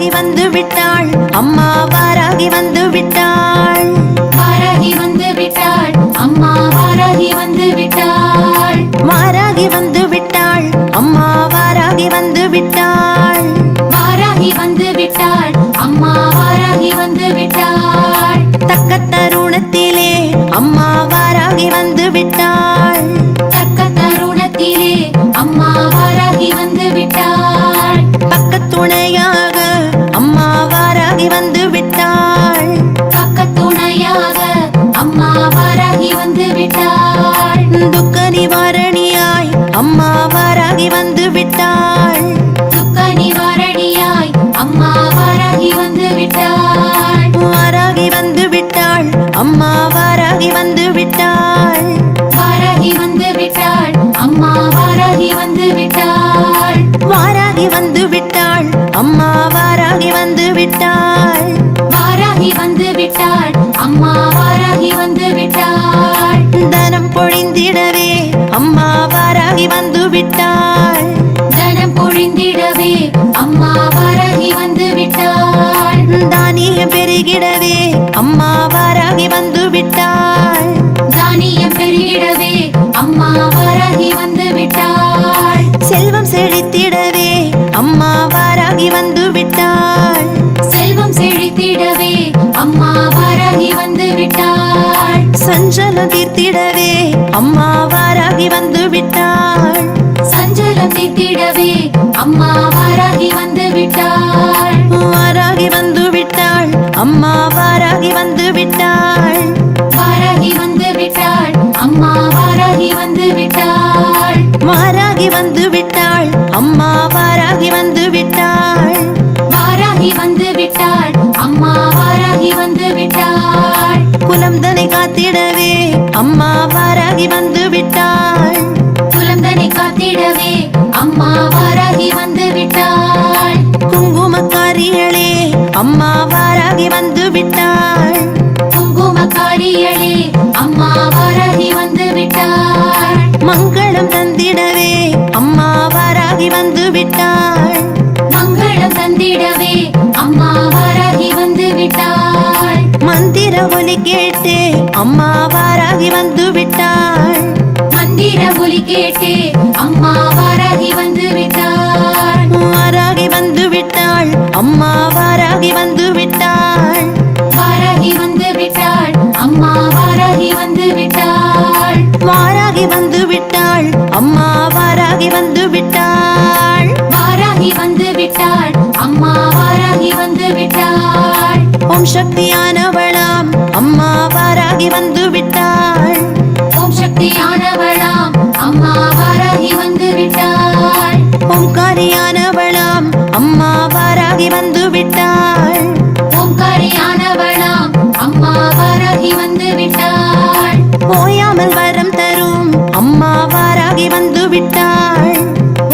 வாராகி வந்து விட்டாள், அம்மா வாராகி வந்து விட்டாள். வாராகி வந்து விட்டாள், அம்மா வாராகி வந்து விட்டாள். வாராகி வந்து விட்டாள், அம்மா வாராகி வந்து விட்டாள். வாராகி வந்து விட்டாள், அம்மா வாராகி வந்து விட்டாள். தக்க தருணத்திலே அம்மா வாராகி வந்து விட்டாள். தக்க தருணத்திலே அம்மா வாராகி வந்து விட்டாள். பக்க துணையாக அம்மா வாராகி வந்து விட்டாள். பக்க துணையாக அம்மா வாராகி வந்து விட்டாள். துக்க நிவாரணியாய் அம்மா வாராகி வந்து விட்டாள். துக்க நிவாரணியாய் அம்மா வாராகி வந்து விட்டாள். வாராகி வந்து விட்டாள், அம்மா வாராகி வந்து விட்டாள். வாராகி வந்து விட்டாள், அம்மா வாராகி வந்து விட்டாள். வாராகி வந்து விட்டாள், அம்மா வாராகி வந்து விட்டாள். வாராகி வந்து விட்டாள், அம்மா வாராகி வந்து விட்டாள். தனம் பொழிந்திடவே அம்மா வாராகி வந்து விட்டாள். தனம் பொழிந்திடவே அம்மா வாராகி வந்து விட்டாள். தானியம் பெருகிடவே அம்மா வாராகி வந்து விட்டாள். தானியம் பெருகிடவே அம்மா வாராகி வந்து விட்டாள். செல்வம் செழித்திடவே அம்மா வாராகி வந்து விட்டாள். செல்வம் செழித்திடவே அம்மா வாராகி வந்து விட்டாள். சஞ்சலம் தீர்த்திடவே அம்மா வாராகி வந்து விட்டாள். சஞ்சலம் தீர்த்திடவே அம்மா வாராகி வந்து விட்டாள். வாராகி வந்து விட்டாள், அம்மா வாராகி வந்து விட்டாள். வாராகி வந்து விட்டாள், அம்மா வாராகி வந்து விட்டாள். வாராகி வந்து விட்டாள், அம்மா வாராகி வந்து விட்டாள். வாராகி வந்து விட்டாள், அம்மா வாராகி வந்து விட்டாள். குலம் தனை காத்திடவே அம்மா வாராகி வந்து விட்டாள். குலந்தனை காத்திடவே அம்மா வாராகி வந்து விட்டாள். குங்குமக்காரிகளே அம்மா வாராகி வந்து விட்டாள். குங்குமக்காரிகளே அம்மா வாராகி வந்து விட்டாள். மங்களம் தந்திடவே அம்மா வாராகி வந்து விட்டாள். மங்களம் தந்திடவே அம்மா வாராகி வந்து விட்டாள். மந்திர ஒலி கேட்டு அம்மா வாராகி வந்து விட்டாள். மந்திர ஒலி கேட்டு அம்மா வாராகி வந்து விட்டாள். வாராகி வந்து விட்டாள், அம்மா வாராகி வந்து விட்டாள். வாராகி வந்து விட்டாள், அம்மா வாராகி வந்து விட்டாள். வாராகி வந்து விட்டாள், அம்மா வாராகி வந்து விட்டாள். வாராகி வந்து விட்டாள், அம்மா வாராகி வந்து விட்டாள். ஓம் சக்தியானவளாம் அம்மா வாராகி வந்து விட்டாள். ஓம் சக்தியானவளாம் அம்மா வாராகி வந்து விட்டாள். ஓம்காரியானவளாம் அம்மா வாராகி வந்து விட்டாள். ஓம்காரியானவளாம் அம்மா வாராகி வந்து விட்டாள். ஓயாமல் வரம் தரும் அம்மா வாராகி வந்து விட்டாள்.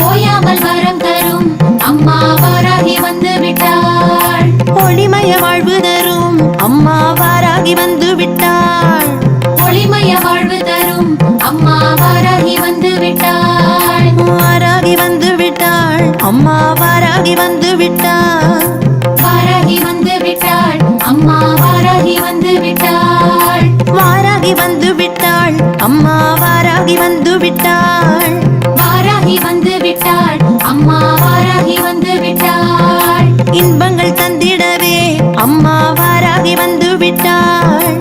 ஓயாமல் வரம் தரும் அம்மா வாராகி வந்து விட்டாள். ஒளிமய வாழ்வு தரும் அம்மா வாராகி வந்து விட்டாள். ஒளிமய வாழ்வு தரும் அம்மா வாராகி வந்து விட்டாள். வாராகி வந்து விட்டாள், அம்மா வாராகி வந்து விட்டாள். வாராகி வந்து விட்டாள், அம்மா வாராகி வந்து விட்டாள். வாராகி வந்து விட்டாள், அம்மா வாராகி வந்து விட்டாள். வாராகி வந்து விட்டாள், அம்மா வாராகி வந்து விட்டாள். இன்பங்கள் தந்திடவே அம்மா வாராகி வந்து விட்டாள்.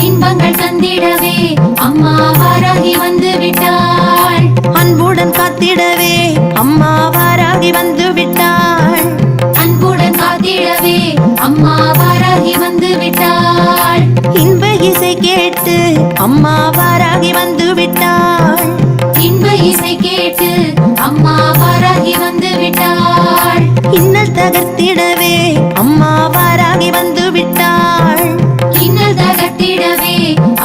இன்பங்கள் தந்திடவே அம்மா வாராகி வந்து விட்டாள். அன்புடன் காத்திடவே அம்மா வாராகி வந்து விட்டாள். அன்புடன் காத்திடவே அம்மா வாராகி வந்து விட்டாள். இன்ப இசை கேட்டு அம்மா வாராகி வந்து விட்டாள். இன்ப இசை கேட்டு அம்மா வாராகி வந்து விட்டாள். இன்னல் தகர்த்திடவே அம்மா வாராகி வந்து விட்டாள். இன்னல் தகர்த்திடவே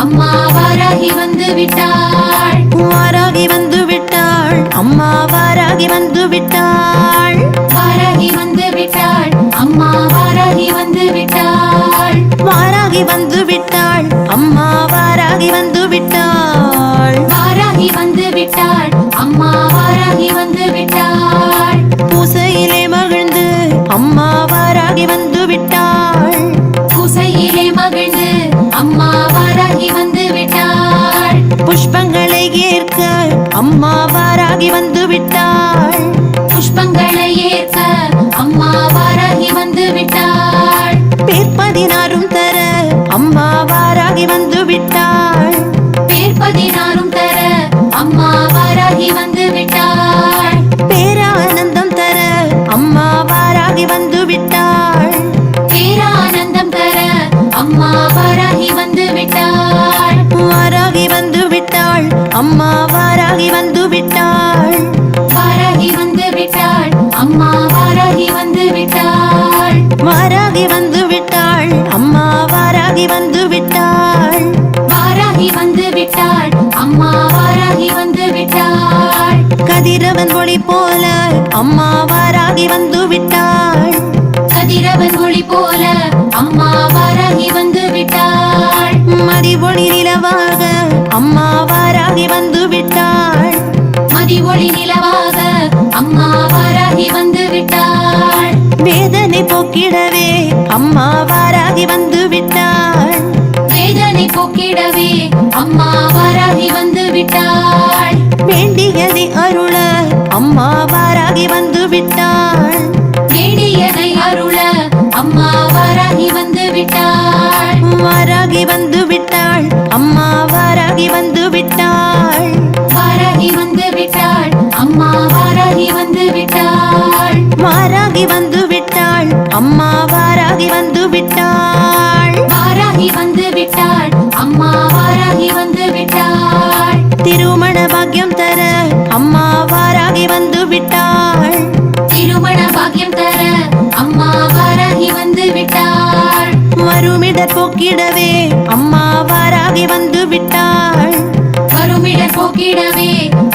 அம்மா வாராகி வந்து விட்டாள். வாராகி வந்து விட்டாள், அம்மா வாராகி வந்து விட்டாள். வாராகி வந்து விட்டாள், அம்மா வாராகி வந்து விட்டாள். வாராகி வந்து விட்டாள், அம்மா வாராகி வந்து விட்டாள். வாராகி வந்து விட்டாள், அம்மா வாராகி வந்து விட்டாள். பூசையிலே மகிழ்ந்து அம்மா வாராகி வாராகி வந்து விட்டாள். பூசையிலே மகிழ்ந்து அம்மா வாராகி வந்து விட்டாள். புஷ்பங்களை ஏற்க அம்மா வாராகி வந்து விட்டாள். புஷ்பங்களை ஏற்க அம்மா வாராகி வந்து விட்டாள். பேர் 16 தர அம்மா வாராகி வந்து விட்டாள். பேர் 16 தர அம்மா வாராகி வந்து விட்டாள். பேரானந்தம் தர அம்மா வாராகி வந்து விட்டாள். பேரானந்தம் தர அம்மா வாராகி வந்து விட்டாள். வாராகி வந்து விட்டாள் அம்மா வாராகி வந்து விட்டாள். வாராகி வந்து விட்டாள் அம்மா வாராகி வந்து விட்டாள். வாராகி வந்து விட்டாள் அம்மா வாராகி வந்து விட்டாள். வாராகி வந்து விட்டாள் அம்மா வாராகி வந்து விட்டாள். கதிரவன் ஒளி போல அம்மா வாராகி வந்து விட்டாள். கதிரவன் ஒளி போல அம்மா வாராகி வந்து விட்டாள். மதி ஒளி நிலவாக அம்மா வாராகி வந்து விட்டாள். மதி ஒளி நிலவாக அம்மா வாராகி வந்து விட்டாள். வேதனை போக்கிடவே அம்மா வாராகி வந்து விட்டாள். வேதனை போக்கிடவே அம்மா வாராகி வந்து விட்டாள். வேண்டியதை அருள அம்மா வாராகி வந்து விட்டாள். வேண்டியதை அருள அம்மா வாராகி வந்து விட்டாள். வாராகி வந்து விட்டாள் அம்மா வாராகி வந்து விட்டாள். வாராகி வந்து விட்டாள் அம்மா வாராகி வந்து விட்டாள். வாராகி வந்து விட்டாள் அம்மா வாராகி வந்து விட்டாள். வாராகி வந்து விட்டாள் அம்மா வாராகி வந்து விட்டாள். திருமண பாக்கியம் தர அம்மா வாராகி வந்து விட்டாள். திருமண பாக்கியம் தர அம்மா வாராகி வந்து விட்டாள். வருமிடர் போக்கிடவே அம்மா வாராகி வந்து விட்டாள். வருமிடர் போக்கிடவே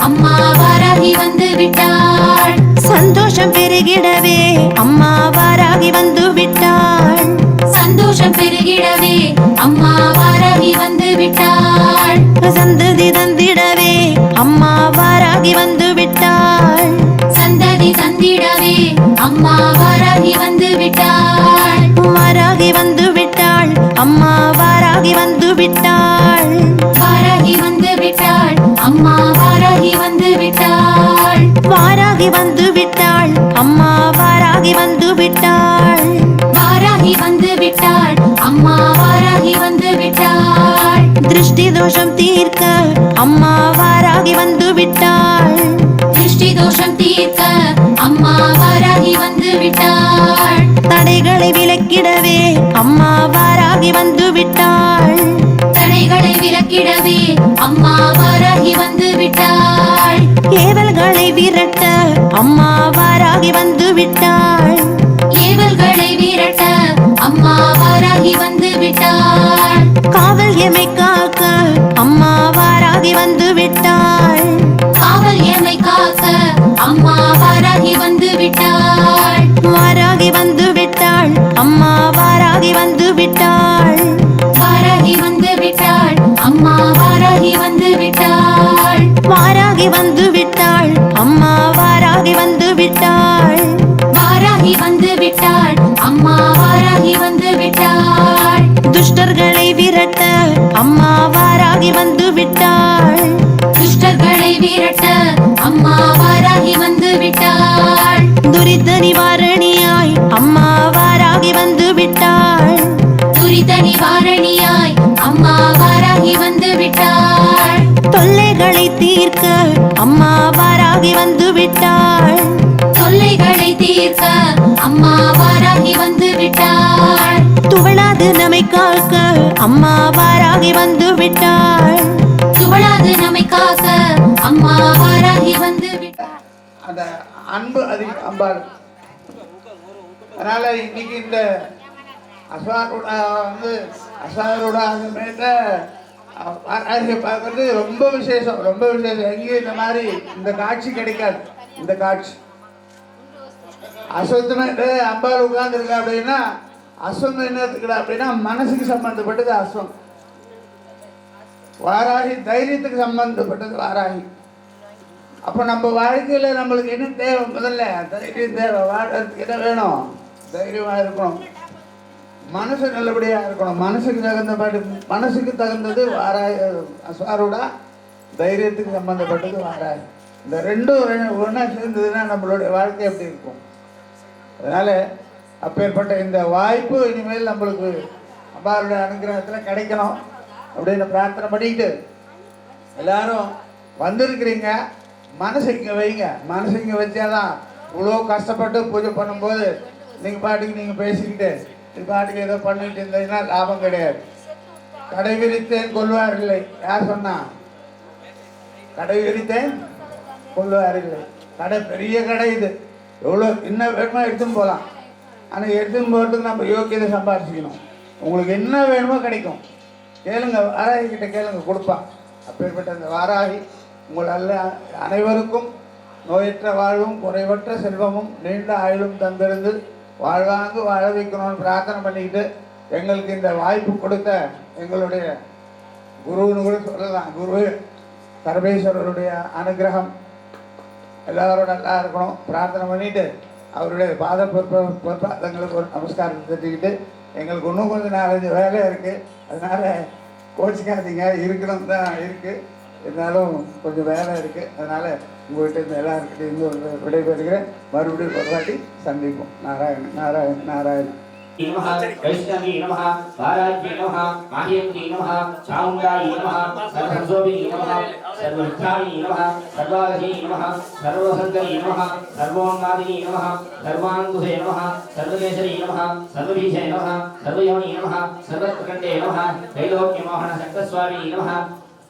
அம்மா வாராகி வந்து விட்டாள். சந்தோஷம் பெருகிடவே அம்மா வாராகி வந்து விட்டாள். சந்தோஷம் பெருகிடவே அம்மா வாராகி வந்து விட்டாள். சந்ததி தந்திடவே அம்மா வாராகி வந்து விட்டாள். சந்ததி தந்திடவே அம்மா வாராகி வந்து விட்டாள். வாராகி வந்து விட்டாள் அம்மா வாராகி வந்து விட்டாள். வாராகி வந்து விட்டாள் அம்மா வாராகி வந்து விட்டாள். வாராகி வந்து விட்டாள் அம்மா வாராகி வந்து விட்டாள். வாராகி வந்து விட்டாள் அம்மா வாராகி வந்து விட்டாள். திருஷ்டி தோஷம் தீர்க்க அம்மா வாராகி வந்து விட்டாள். திருஷ்டி தோஷம் தீர்க்க அம்மா வாராகி வந்து விட்டாள். தடைகளை விலக்கிடவே அம்மா வாராகி வந்து விட்டாள். தடைகளை விலக்கிடவே அம்மா வாராகி வந்து விட்டாள். ஏவல்களை விரட்ட அம்மா வாராகி வந்து விட்டாள். ஏவல்களை விரட்ட அம்மா வாராகி வந்து விட்டாள். காவல் எமை காக்க அம்மா வாராகி வந்து விட்டாள். காவல் எமை காக்க அம்மா வாராகி வந்து விட்டாள். வாராகி வந்து விட்டாள் அம்மா வாராகி வந்து விட்டாள். வாராகி வந்து விட்டாள் அம்மா வாராகி வந்து விட்டாள். வாராகி வந்து விட்டாள் அம்மா வாராகி வந்து விட்டாள். வாராகி வந்து விட்டாள் அம்மா வாராகி வந்து விட்டாள். துஷ்டர்களை விரட்ட அம்மா வாராகி வந்து விட்டாள். துஷ்டர்களை விரட்ட அம்மா வாராகி வந்து விட்டாள். துரித நிவாரணியாய் அம்மா வாராகி வந்து விட்டாள். துரித நிவாரணியாய் அம்மா வாராகி வந்து விட்டாள். தொல்லைகளை தீர்க்க அம்மா வாராகி வந்து விட்டாள். தொல்லைகளை தீர்க்க அம்மா வாராகி வந்து விட்டாள். துவளாது நம்மை காக்க அம்மா வாராகி வந்து விட்டாள். துவளாது நம்மை காக்க அம்மா வாராகி வந்து விட்டாள். அந்த அன்பு அதிகம் அம்பாள். அதனால இன்னைக்கு இந்த அசாரோட மேட்ட பார்க்கறது ரொம்ப விசேஷம், ரொம்ப விசேஷம். எங்கேயும் இந்த மாதிரி இந்த காட்சி கிடைக்காது. இந்த காட்சி அஸ்வத்தினு அம்பாள் உட்கார்ந்துருக்கா அப்படின்னா அஸ்வம் என்னத்துக்குடா அப்படின்னா மனசுக்கு சம்பந்தப்பட்டது அஸ்வம். வாராகி தைரியத்துக்கு சம்பந்தப்பட்டது வாராகி. அப்போ நம்ம வாழ்க்கையில் நம்மளுக்கு என்ன தேவை? முதல்ல தைரியம் தேவை. வாழ்றதுக்கு என்ன வேணும்? தைரியமாக இருக்கணும், மனசு நல்லபடியாக இருக்கணும். மனசுக்கு தகுந்தது வாராய் அஸ்வாரூடா, தைரியத்துக்கு சம்மந்தப்பட்டது வாராய். இந்த ரெண்டும் ஒன்றா சேர்ந்ததுன்னா நம்மளுடைய வாழ்க்கை எப்படி இருக்கும்? அதனால் அப்பேற்பட்ட இந்த வாய்ப்பு இனிமேல் நம்மளுக்கு அம்பாளுடைய அனுகிரகத்தில் கிடைக்கணும் அப்படின்னு பிரார்த்தனை பண்ணிக்கிட்டு எல்லாரும் வந்திருக்கிறீங்க. மனசு இங்கே வைங்க. மனசு இங்கே வச்சாதான் இவ்வளோ கஷ்டப்பட்டு பூஜை பண்ணும்போது நீங்கள் பாட்டுக்கு நீங்கள் பேசிக்கிட்டு இது பாட்டுக்கு ஏதோ பண்ணிட்டு இருந்தீங்கன்னா லாபம் கிடையாது. கடை விரித்தேன் கொள்வார் இல்லை. யார் சொன்னா? கடை விரித்தேன் கொள்வார் இல்லை. கடை பெரிய கடை, இது எவ்வளோ என்ன வேணுமோ எடுத்துன்னு போகலாம். ஆனால் எடுத்துன்னு போகிறதுக்கு நம்ம யோக்கியதை சம்பாதிச்சிக்கணும். உங்களுக்கு என்ன வேணுமோ கிடைக்கும். கேளுங்க, வாராகி கிட்ட கேளுங்க, கொடுப்பா. அப்பேற்பட்ட அந்த வாராகி உங்கள் அனைவருக்கும் நோயற்ற வாழ்வும் குறைவற்ற செல்வமும் நீண்ட ஆயுளும் தந்திருந்து வாழ்வாங்கு வாழ வைக்கணும்னு பிரார்த்தனை பண்ணிக்கிட்டு எங்களுக்கு இந்த வாய்ப்பு கொடுத்த எங்களுடைய குருன்னு கூட சொல்லலாம், குரு சர்வேஸ்வரருடைய அனுகிரகம் எல்லாரோட நல்லா இருக்கணும் பிரார்த்தனை பண்ணிட்டு அவருடைய பொற்பாதங்களுக்கு ஒரு நமஸ்காரத்தை தெரிஞ்சுக்கிட்டு எங்களுக்கு இன்னும் கொஞ்சம் 4-5 வேலை இருக்குது. அதனால் கோச்சிக்காதீங்க, இருக்கணும் தான் இருக்குது, இருந்தாலும் கொஞ்சம் வேலை இருக்குது. அதனால் உங்கள்கிட்ட இந்த எல்லாருக்கிட்ட இருந்து விடைபெறுகிறேன். மறுபடியும் ஒரு வாட்டி சந்திப்போம். நாராயண நாராயண நாராயண. नमः वैष्णवी नमः वाराज्ञी नमः माहेन्द्री नमः चामुण्डायै नमः सर्वसंसोभी नमः सर्वविद्यायै नमः सर्वागती नमः सर्वसङ्करी नमः सर्वोन्मादिनी नमः सर्वाङ्कुशे नमः सर्वकेशरी नमः सर्वबीजे नमः सर्वयोनि नमः सर्वप्रकण्डे नमः त्रैलोक्यमोहन शक्तस्वामी नमः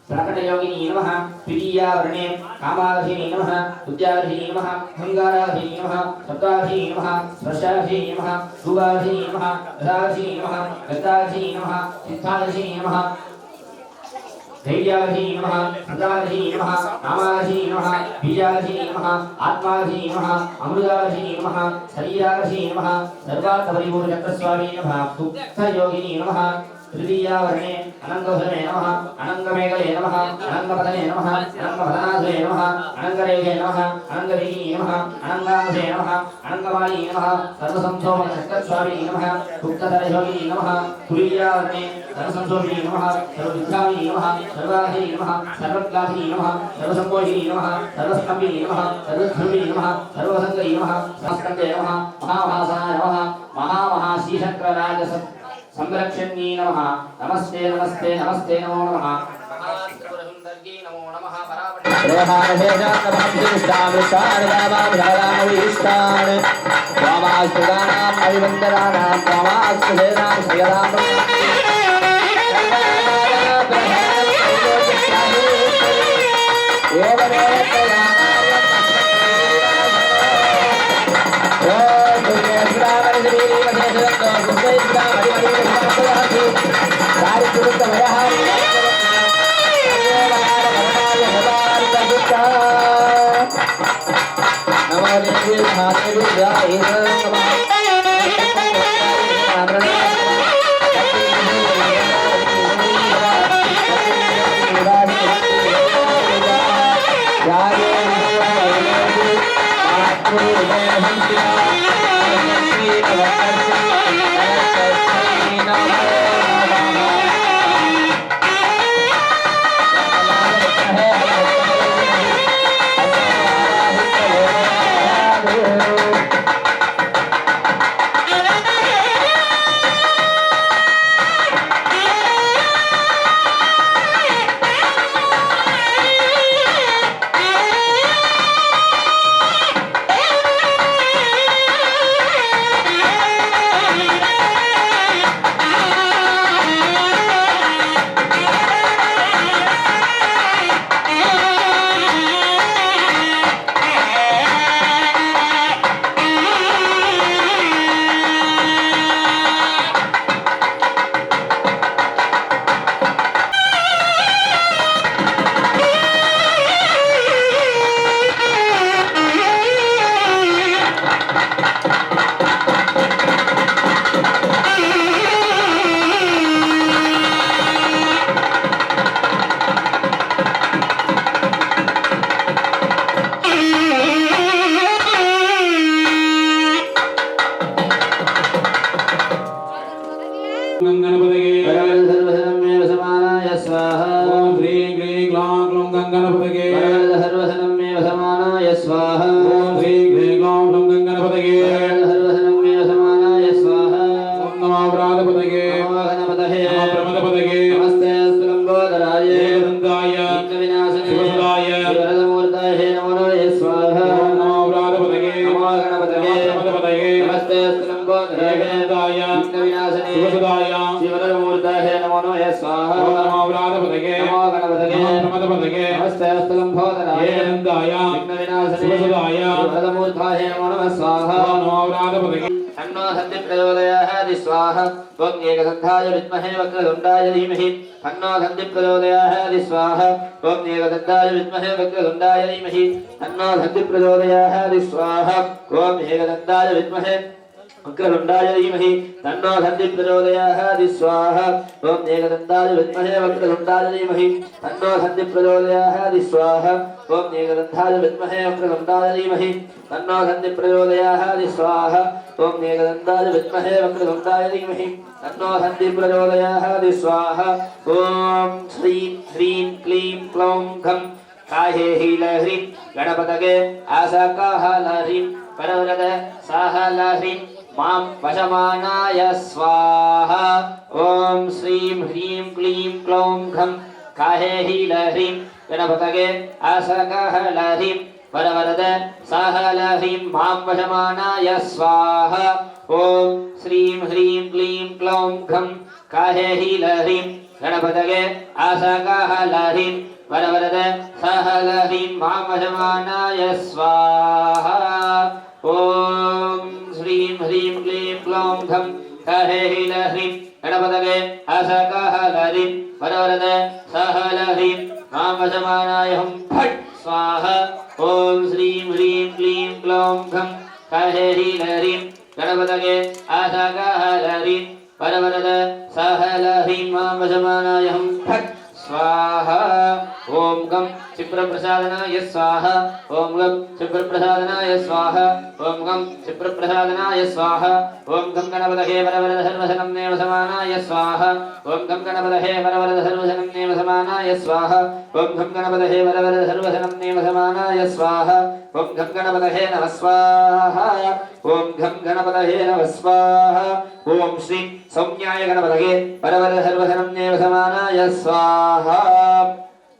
प्रकटयोगिनी नमः द्वितीयावर्णे कामावधिनी नमः उद्यावधिनी नमः अहंगारावधिनी नमः सप्तावधिनी नमः स्पर्शावधिनी नमः धूवावधिनी नमः रसावधिनी नमः गन्धावधिनी नमः सिद्धावधिनी नमः धैर्यावधिनी नमः सदावधिनी नमः नामावधिनी नमः बीजावधिनी नमः आत्मावधिनी नमः अमृतावधिनी नमः शरीरावधिनी नमः सर्वार्थपरिपूर्णचक्रस्वामी नमः गुप्तयोगिनी नमः तृतीयावर्णे अनंगभुजने नमः अनंगमेघले नमः अनंगपदने नमः अनंगपदनाथले नमः अनंगरेगे नमः अनंगवीही नमः अनंगामुखे नमः अनंगवाणी नमः सर्वसंसोमनस्कस्वामी नमः गुप्तधरयोगिनी नमः तुरीयावर्णे सर्वसंसोमिनी नमः सर्वविद्यामिनी नमः सर्वाधिनी नमः सर्वज्ञाधिनी नमः सर्वसंकोहिनी नमः सर्वस्तंभिनी नमः सर्वध्रुविनी नमः सर्वसंगरी नमः सहस्कंडे नमः महाभासाय नमः महामहाश्रीशंकरराज संरक्षण्ये नमः नमस्ते नमस्ते नमस्ते नमो नमः महात्रिपुरसुन्दर्यै नमो नमः परापरामविष्टान वामास्तुदानाम् अभिवन्दनानां वामास्तुदेनां श्रियदां गणपतये सर्वसनम्ये समानाय स्वाहा ओम ह्रीं क्लीं क्लौं क्लौं गणपतये सर्वसनम्ये समानाय स्वाहा ओम ह्रीं क्लीं क्लौं क्लौं गणपतये सर्वसनम्ये समानाय स्वाहा ओम नमो व्रातपतये नमो गणपतये नमो प्रमदपतये नमस्ते स्तुलम्बोदराय एकदन्ताय विघ्नविनाशने शिवसुताय शिवरदमूर्ताय नमो स्वाहा ओम नमो व्रातपतये नमो गणपतये नमो प्रमदपतये नमस्ते स्तुलम्बोदराय एकदन्ताय विघ्नविनाशने शिवसुताय शिवरदमूर्ताय नमो स्वाहा ओम नमो व्रातपतये नमो गणपतये नमो प्रमदपतये नमस्ते स्तुलम्बोदराय एकदन्ताय विघ्नविनाशने शिवसुताय शिवरदमूर्ताय नमो स्वाहा ओम नमो व्रातपतये तन्नो सन्ति प्रचोदयात् स्वाहा त्वं एकदन्ताय विद्महे वक्रतुण्डाय धीमहि तन्नो सन्ति प्रचोदयात् स्वाहा त्वं एकदन्ताय विद्महे वक्रतुण्डाय धीमहि तन्नो सन्ति प्रचोदयात् स्वाहा त्वं एकदन्ताय विद्महे वक्रतुण्डाय धीमहि तन्नो सन्ति प्रचोदयात् स्वाहा त्वं एकदन्ताय विद्महे वक्रतुण्डाय धीमहि तन्नो सन्ति प्रचोदयात् स्वाहा त्वं एकदन्ताय विद्महे वक्रतुण्डाय धीमहि तन्नो सन्ति प्रचोदयात् स्वाहा त्वं एकदन्ताय विद्महे वक्रतुण्डाय धीमहि तन्नो सन्ति प्रचोदयात् स्वाहा ॐ श्रीं ह्रीं क्लीं क्लौं घं काहे हीलह्रीं गणपतये आसाकाहालह्रीं परवरद साहालह्रीं मां वशमानाय स्वाहा ॐ श्रीं ह्रीं क्लीं क्लौं घं काहे हीलह्रीं गणपतये आसाकाहालह्रीं परवरद साहालह्रीं मां वशमानाय स्वाहा ॐ श्रीं ह्रीं क्लीं क्लौं घं काहे हीलह्रीं गणपतये आसाकाहालह्रीं परवरद साहालह्रीं मां वशमानाय स्वाहा ॐ श्रीं ह्रीं क्लीं क्लौं घं काहे हीलह्रीं गणपतये आसाकाहालह्रीं परवरद साहालह्रीं मां वशमानाय फट् स्वाहा ॐ श्रीं ह्रीं क्लीं क्लौं घं काहे हीलह्रीं गणपतये आसाकाहालह्रीं परवरद साहालह्रीं मां वशमानाय फट् स्वाहा ॐ गं क्षिप्रप्रसादनाय स्वाहा ॐ गं क्षिप्रप्रसादनाय स्वाहा ॐ गं क्षिप्रप्रसादनाय स्वाहा ॐ गं गणपतये परवरद सर्वसनम्ये समानाय स्वाहा ॐ गं गणपतये परवरद सर्वसनम्ये समानाय स्वाहा ॐ गं गणपतये परवरद सर्वसनम्ये समानाय स्वाहा ॐ गं गणपतये नमः स्वाहा ॐ गं गणपतये नमः स्वाहा ॐ श्री सौम्याय गणपतये परवरद सर्वसनम्ये समानाय स्वाहा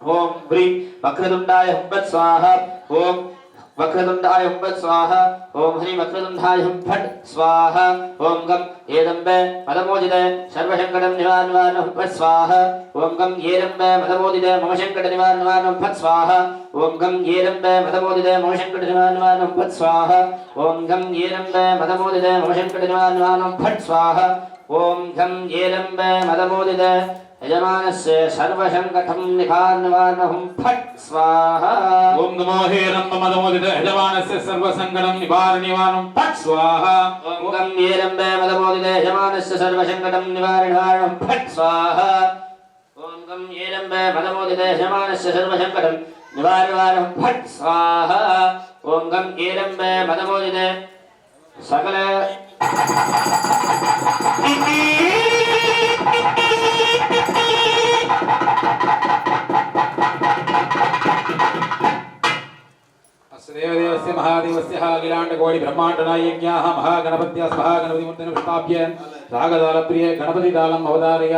ओम ह्रीं वक्रतुण्डाय हुम्फट् स्वाहा ओम वक्रतुण्डाय हुम्फट् स्वाहा ओम ह्रीं वक्रतुण्डाय हुम्फट् स्वाहा ओम गं एदम्बे मदमोदिते सर्वसङ्कटं निवारणाय हुम्फट् स्वाहा ओम गं एदम्बे मदमोदिते मम सङ्कट निवारणाय हुम्फट् स्वाहा ओम गं एदम्बे मदमोदिते मम सङ्कट निवारणाय हुम्फट् स्वाहा ओम गं एदम्बे मदमोदिते मम सङ्कट निवारणाय हुम्फट् स्वाहा ओम गं एदम्बे मदमोदिते यजमानस्य सर्वसङ्कटं निवारणं फट् स्वाहा ओम नमो हेरं मदमोदित यजमानस्य सर्वसङ्कटं निवारणं फट् स्वाहा ओम गं हेरम्बे मदमोदित यजमानस्य सर्वसङ्कटं निवारणं फट् स्वाहा ओम गं हेरम्बे मदमोदित यजमानस्य सर्वसङ्कटं निवारणं फट् स्वाहा ओम गं हेरम्बे मदमोदित सकल देवदेवस्य महादेवस्य अखिलाण्डकोटि ब्रह्माण्डनायज्ञाः महागणपत्याः महागणपतिमूर्तिं स्थाप्य रागतालप्रिय गणपतितालम् अवतारय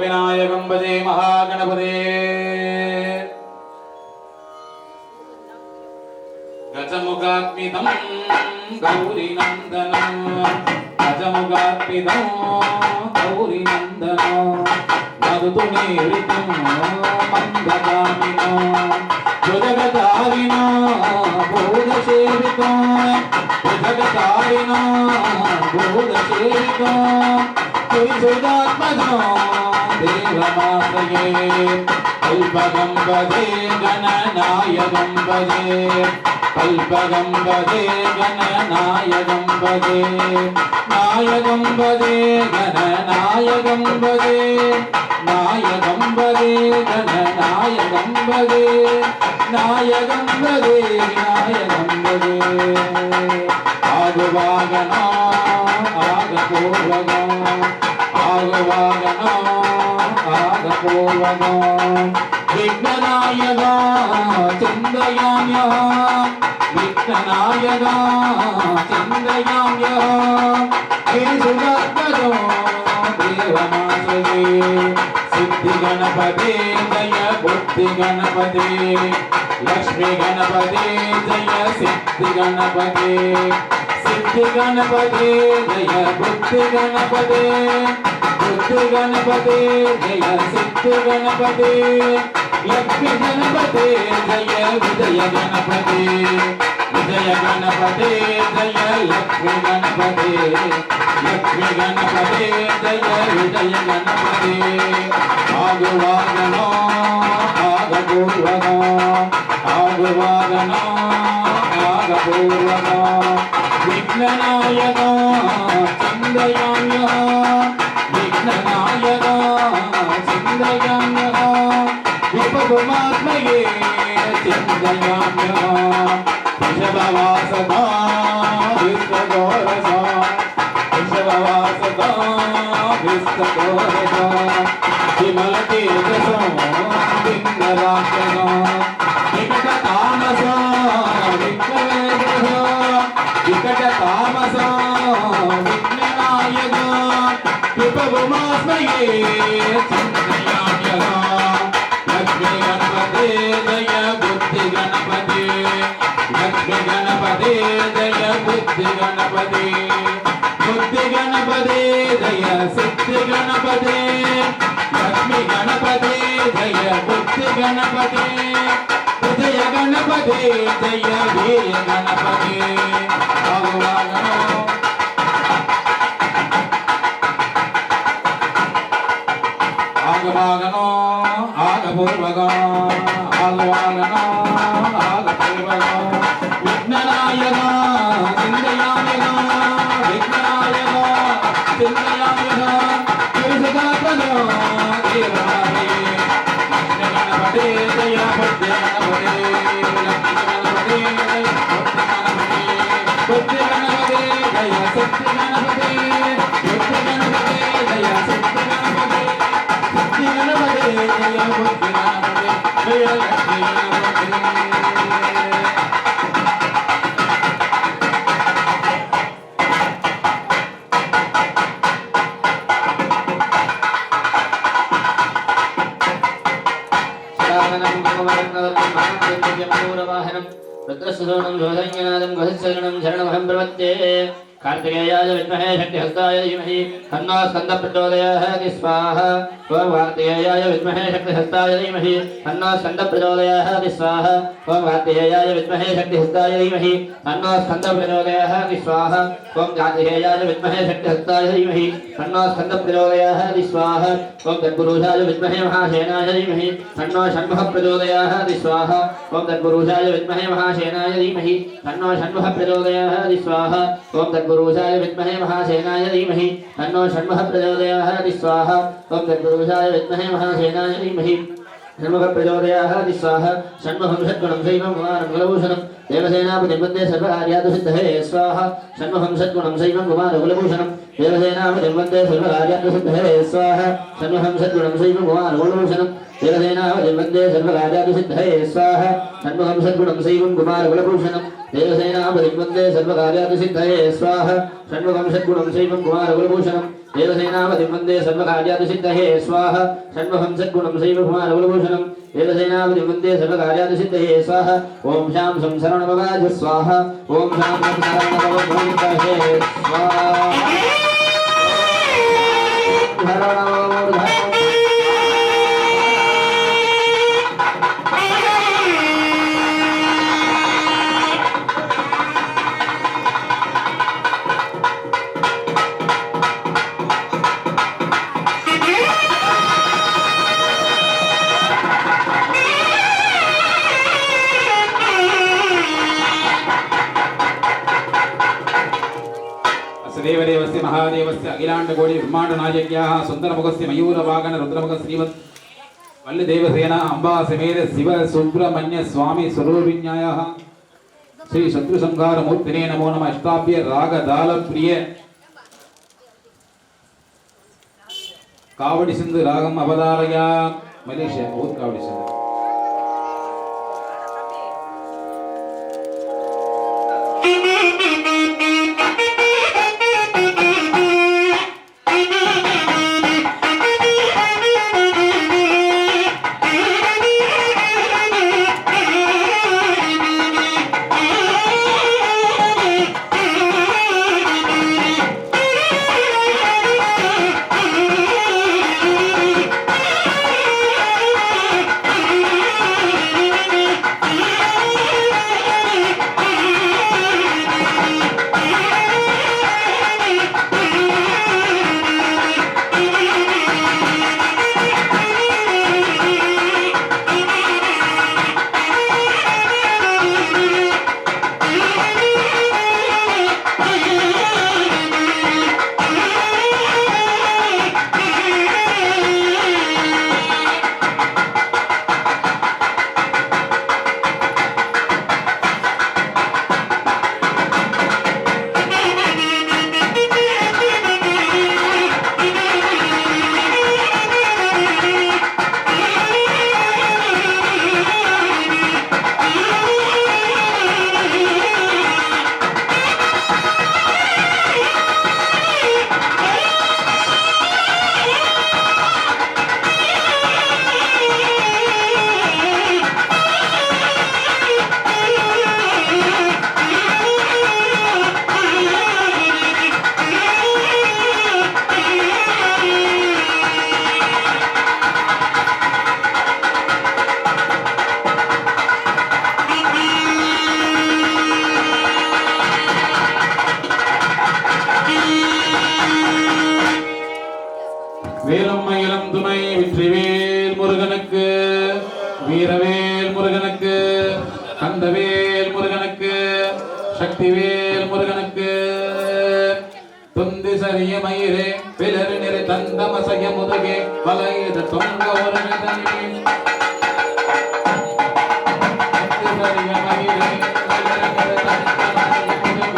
विनायकं भजे महागणपते गजमुखात्मितं गौरीनन्दनं गजमुखात्मितं गौरीनन्दनं मधुतुनीहृतं मन्दगामिनो भुजगधारिणो भूतसेवितो भुजगधारिणो भूतसेवितो पुरुषोदात्मनो देवमात्रये कल्पगं वदे गणनायकं वदे कल्पगं वदे गणनायकं वदे नायकं वदे गणनायकं वदे नायकं वदे गणनायकं वदे नायकं वदे नायकं वदे आगवागना आगपूर्वगा आगवागना आगपूर्वगा विघ्ननायका चिन्तयाम्यः विघ्ननायका चिन्तयाम्यः गिरिसुरत्नजो देवमाश्रये सिद्धिगणपते जय बुद्धिगणपते लक्ष्मीगणपते जय सिद्धिगणपते सिद्धिगणपते जय बुद्धिगणपते बुद्धिगणपते जय सिद्धिगणपते लक्ष्मीगणपते जय विजयगणपते विजयगणपते जय लक्ष्मीगणपते लक्ष्मीगणपते जय विजयगणपते आगवागनो आगपूर्वगा आगवागनो आगपूर्वगा विघ्ननायका चिन्तयाम्यः विघ्ननायका चिन्तयाम्यः विपदुमात्मये चिन्तयाम्यः वृषभवासदा विश्वगोरसा वृषभवासदा विश्वगोरसा विमलतेजसो विघ्नराक्षसा विकटतामसा विघ्नवेदसा विकटतामसा विघ्ननायका विपवुमास्मये चिन्तयाम्यः लक्ष्मीगणपते जय बुद्धिगणपते लक्ष्मीगणपते जय बुद्धिगणपते बुद्धिगणपते जय सिद्धिगणपते लक्ष्मीगणपते जय बुद्धिगणपते विजयगणपते जय वीरगणपते भगवानो आगवागनो आगपूर्वगा आगवागनो आगपूर्वगा विघ्ननायका चिन्तयाम्यः विघ्ननायका चिन्तयाम्यः गिरिसुदात्मनो देवमात्रये गणपते जय बुद्धिगणपते लक्ष्मीगणपते जय बुद्धिगणपते जय सिद्धिगणपते बुद्धिगणपते जय सिद्धिगणपते सिद्धिगणपते जय बुद्धिगणपते जय लक्ष्मीगणपते रुद्रस्वरूपं जोधञ्जनादं गहस्सरणं शरणमहं प्रपद्ये कार्तिकेयाय विद्महे शक्तिहस्ताय धीमहि तन्नो स्कन्दः प्रचोदयात् स्वाहा ओम कार्तिकेयाय विद्महे शक्तिहस्ताय धीमहि तन्नो स्कन्दः प्रचोदयात् स्वाहा ओम कार्तिकेयाय विद्महे शक्तिहस्ताय धीमहि तन्नो स्कन्दः प्रचोदयात् स्वाहा ओम कार्तिकेयाय विद्महे शक्तिहस्ताय धीमहि तन्नो स्कन्दः प्रचोदयात् स्वाहा ओम तत्पुरुषाय विद्महे महासेनाय धीमहि तन्नो षण्मुखः प्रचोदयात् स्वाहा ओम तत्पुरुषाय विद्महे महासेनाय धीमहि तन्नो षण्मुखः प्रचोदयात् स्वाहा ओम तत्पुरुषाय विद्महे महासेनाय धीमहि तन्नो षण्मुखः प्रचोदयात् स्वाहा ओम तत्पुरुषाय विद्महे महासेनाय धीमहि षण्मुखः प्रचोदयात् स्वाहा षण्मुखं षट्गुणं शैवं कुमारं कुलभूषणं देवसेनापतिर्वन्दे सर्वकार्यार्थसिद्धये स्वाहा षण्मुखं षट्गुणं शैवं कुमारं कुलभूषणं देवसेनापतिर्वन्दे सर्वकार्यार्थसिद्धये स्वाहा षण्मुखं षट्गुणं शैवं कुमारं कुलभूषणं देवसेनापतिर्वन्दे सर्वकार्यार्थसिद्धये स्वाहा षण्मुखं षट्गुणं शैवं कुमारं कुलभूषणं देवसेनापतिर्वन्दे सर्वकार्यार्थसिद्धये स्वाहा षण्मुखं षट्गुणं शैवं कुमारं कुलभूषणं देवसेनापतिर्वन्दे सर्वकार्यार्थसिद्धये स्वाहा षण्मुखं षट्गुणं शैवं कुमारं कुलभूषणं देवसेनापतिर्वन्दे सर्वकार्यार्थसिद्धये स्वाहा ओम शां शं शरणमवाज स्वाहा ओम शां शं शरणमवाज स्वाहा देवस्य अखिलाण्डकोटि ब्रह्माण्डनायक्याः सुन्दरमुखस्य मयूरवाहन रुद्रमुख श्रीमत् वल्लदेवसेना अम्बा समेत शिव सुब्रह्मण्य स्वामी स्वरूपिण्यायाः श्री शत्रुसंहारमूर्तिने नमो नमः। अष्टाभ्य रागदाल प्रिय कावड़ी सिंधु रागम अवतारया मलेशिया बहुत कावड़ी सिंधु வேலம்மையிலம் துணை வெற்றிவேல் முருகனுக்கு வீரவேல் முருகனுக்கு கந்தவேல் முருகனுக்கு சக்திவேல் முருகனுக்கு துந்தி சரிய மயிரே பிளறு நிறை தந்தமசய முதுகே வலையத தொங்க ஒரு நிதனே துந்தி சரிய மயிரே பிளறு நிறை தந்தமசய முதுகே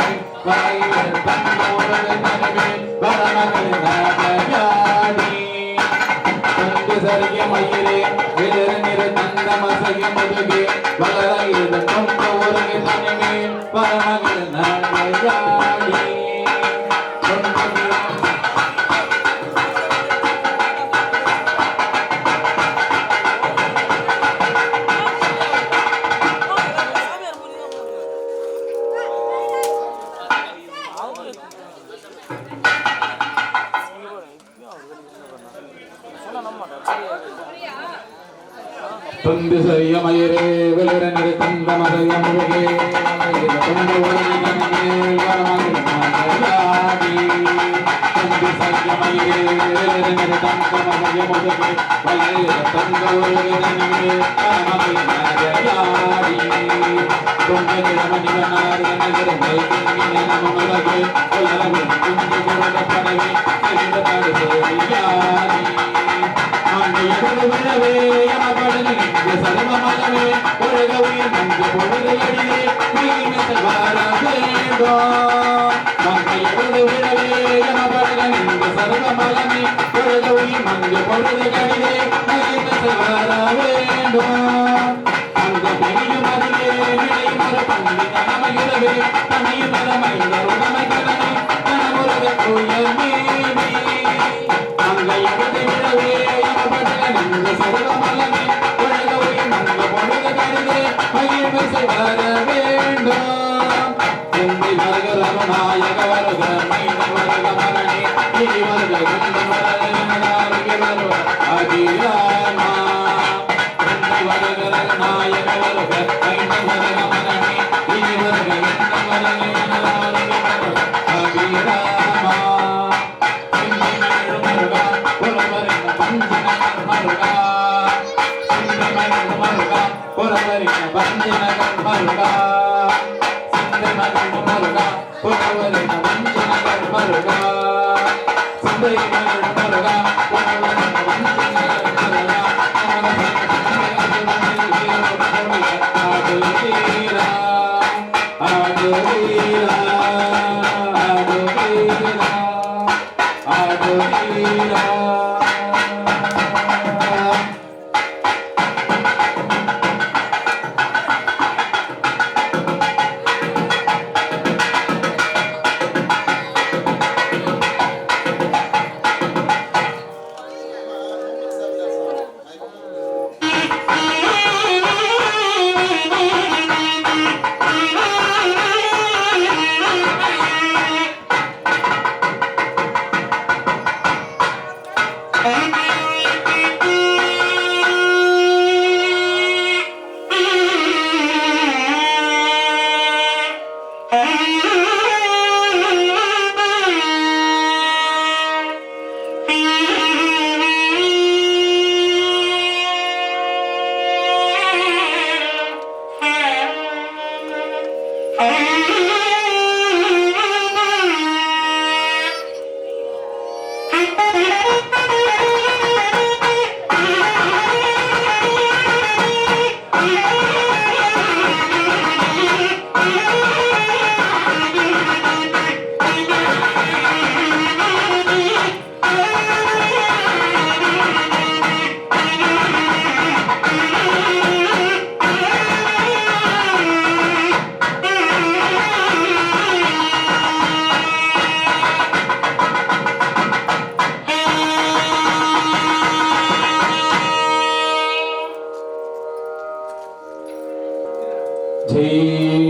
வலையத தொங்க ஒரு நிதனே வரமகளே நாகயாடி சரிய மயிரே விளர் நிற தந்தமசய முதுகே வலையத தொங்க ஒரு நிதனே வரமகளே நாகயாடி துந்தி சரிய மயிரே விளர நிற தந்தமசய முதுகே தொங்க ஒரு நிதனே வரமகளே துந்தி சரிய மயிரே விளர நிற தந்தமசய முதுகே வலையத தொங்க ஒரு நிதனே வரமகளே நாகயாடி துங்க நிறமணிவனார் நகர மைதின் நமமலகே கொல்லரவே துந்தி குரட படவே அறிந்த பாடு சேவியாடி ஆண்டையது விழவே யமபடனி சர்வமலவே ஒழுகவே நன்கு பொழுதையடியே மீனத்தை வாரவேண்டோ ஆண்டையது விழவே யமபடனி சர்வமலமே ஒழுகவே நன்கு பொழுதையடியே மீனத்தை வாரவேண்டோ அந்த பெரியும் அறிவே நிலையும் ஒரு பண்பி தனமையுறவே தனியும் தனமைந்த உடமை கடனை தனமுறவே கோயமேவி அங்கையது விழவே சர்வமலமே ஒழுகவே நன்கு பொழுதையடியே மீனத்தை வாரவேண்டோ செந்தி வருக ரமநாயக வருக மைந்த வருக மரணி இனி வருக குந்த மரணி வருக அகிலாமா செந்தி வருக ரமநாயக வருக மைந்த வருக மரணி இனி வருக குந்த மரணி அகிலாமா செந்தி மருக மருக புறவரின் பஞ்சநகர் மருக செந்தி மருக மருக புறவரின் பஞ்சநகர் மருக மருகா புறவரின் பஞ்சநகர் மருகா जय